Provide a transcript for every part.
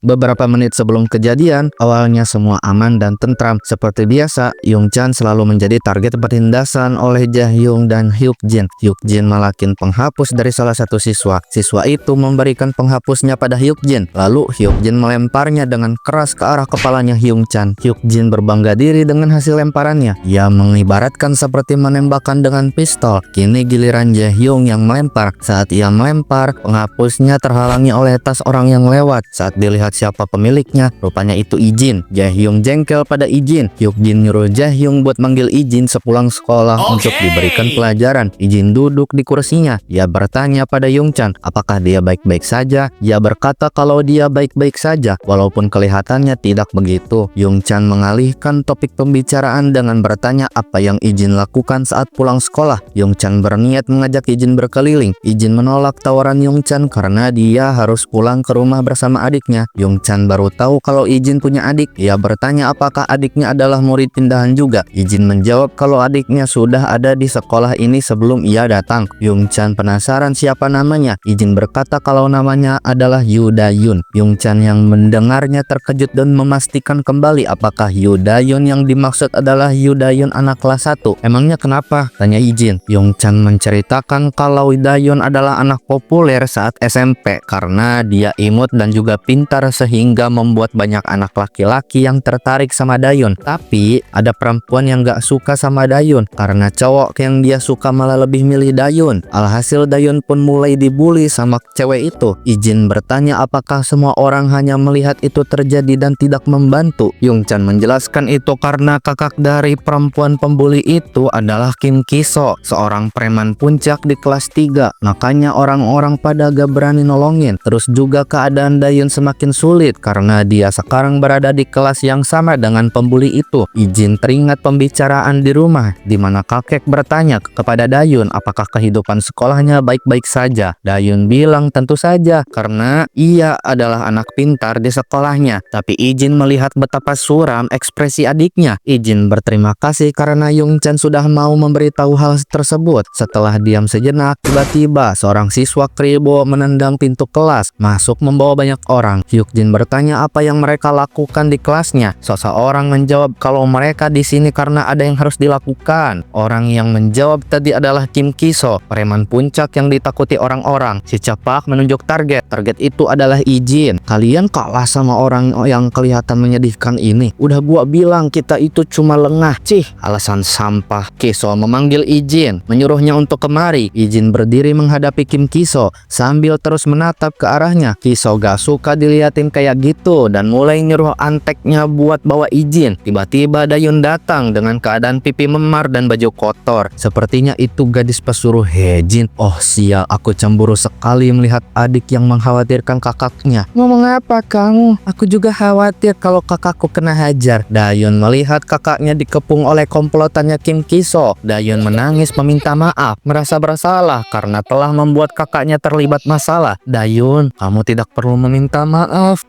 Beberapa menit sebelum kejadian, awalnya semua aman dan tentram. Seperti biasa, Young-chan selalu menjadi target penindasan oleh Jae-hyung dan Hyuk-jin. Hyuk-jin malakin penghapus dari salah satu siswa. Siswa itu memberikan penghapusnya pada Hyuk-jin. Lalu Hyuk-jin melemparnya dengan keras ke arah kepalanya Young-chan. Hyuk-jin berbangga diri dengan hasil lemparannya. Ia mengibaratkan seperti menembakkan dengan pistol. Kini giliran Jae-hyung yang melempar. Saat ia melempar, penghapusnya terhalangi oleh tas orang yang lewat. Saat dilihat siapa pemiliknya, rupanya itu Ijin. Jae-hyung jengkel pada Ijin. Hyuk-jin nyuruh Jae-hyung buat manggil Ijin sepulang sekolah untuk diberikan pelajaran. Ijin duduk di kursinya. Ia bertanya pada Young-chan, apakah dia baik-baik saja? Ia berkata kalau dia baik-baik saja, walaupun kelihatannya tidak begitu. Young-chan mengalihkan topik pembicaraan dengan bertanya apa yang Ijin lakukan saat pulang sekolah. Young-chan berniat mengajak Ijin berkeliling. Ijin menolak tawaran Young-chan karena dia harus pulang ke rumah bersama adiknya. Young-chan baru tahu kalau Ijin punya adik. Ia bertanya apakah adiknya adalah murid pindahan juga. Ijin menjawab kalau adiknya sudah ada di sekolah ini sebelum ia datang. Young-chan penasaran siapa namanya. Ijin berkata kalau namanya adalah Yoo Da-yoon. Young-chan yang mendengarnya terkejut dan memastikan kembali apakah Yoo Da-yoon yang dimaksud adalah Yoo Da-yoon anak kelas 1. Emangnya kenapa? Tanya Ijin. Young-chan menceritakan kalau Da-yoon adalah anak populer saat SMP karena dia imut dan juga pintar sehingga membuat banyak anak laki-laki yang tertarik sama Da-yoon. Tapi ada perempuan yang gak suka sama Da-yoon karena cowok yang dia suka malah lebih milih Da-yoon. Alhasil Da-yoon pun mulai dibully sama cewek itu. Ijin bertanya apakah semua orang hanya melihat itu terjadi dan tidak membantu. Young-chan menjelaskan itu karena kakak dari perempuan pembuli itu adalah Kim Ki-so, seorang preman puncak di kelas 3. Makanya orang-orang pada gak berani nolongin. Terus juga keadaan Da-yoon semakin sulit karena dia sekarang berada di kelas yang sama dengan pembuli itu. Ijin teringat pembicaraan di rumah di mana kakek bertanya kepada Da-yoon apakah kehidupan sekolahnya baik-baik saja. Da-yoon bilang tentu saja karena ia adalah anak pintar di sekolahnya. Tapi Ijin melihat betapa suram ekspresi adiknya. Ijin berterima kasih karena Young-chan sudah mau memberitahu hal tersebut. Setelah diam sejenak, tiba-tiba seorang siswa kribo menendang pintu kelas masuk membawa banyak orang. Hyuk-jin bertanya apa yang mereka lakukan di kelasnya. Seseorang menjawab kalau mereka di sini karena ada yang harus dilakukan. Orang yang menjawab tadi adalah Kim Ki-so, preman puncak yang ditakuti orang-orang. Si cepak menunjuk target. Target itu adalah Ijin. Kalian kalah sama orang yang kelihatan menyedihkan ini. Udah gua bilang kita itu cuma lengah. Cih, alasan sampah. Ki-so memanggil Ijin, menyuruhnya untuk kemari. Ijin berdiri menghadapi Kim Ki-so sambil terus menatap ke arahnya. Ki-so gak suka diliatin kayak gitu dan mulai nyuruh anteknya buat bawa Ijin. Tiba-tiba Da-yoon datang dengan keadaan pipi memar dan baju kotor. Sepertinya itu gadis pesuruh Hejin. Oh sial, aku cemburu sekali melihat adik yang mengkhawatirkan kakaknya. Ngomong apa kamu? Aku juga khawatir kalau kakakku kena hajar. Da-yoon melihat kakaknya dikepung oleh komplotannya Kim Ki-so. Da-yoon menangis meminta maaf, merasa bersalah karena telah membuat kakaknya terlibat masalah. Da-yoon, kamu tidak perlu meminta maaf.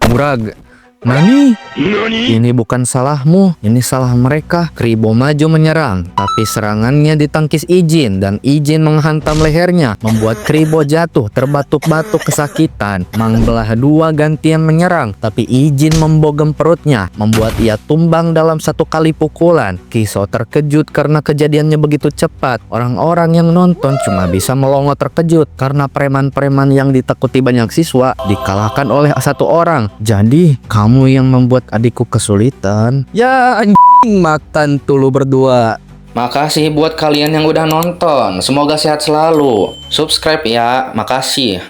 Murag. Nani? Ini bukan salahmu, ini salah mereka. Kribo maju menyerang, tapi serangannya ditangkis Ijin dan Ijin menghantam lehernya, membuat Kribo jatuh terbatuk-batuk kesakitan. Mang belah dua gantian menyerang, tapi Ijin membogem perutnya, membuat ia tumbang dalam satu kali pukulan. Ki-so terkejut karena kejadiannya begitu cepat. Orang-orang yang nonton cuma bisa melongo terkejut karena preman-preman yang ditakuti banyak siswa dikalahkan oleh satu orang. Jadi kamu yang membuat adikku kesulitan. Ya anjing, makan tulu berdua. Makasih buat kalian yang udah nonton. Semoga sehat selalu. Subscribe ya. Makasih.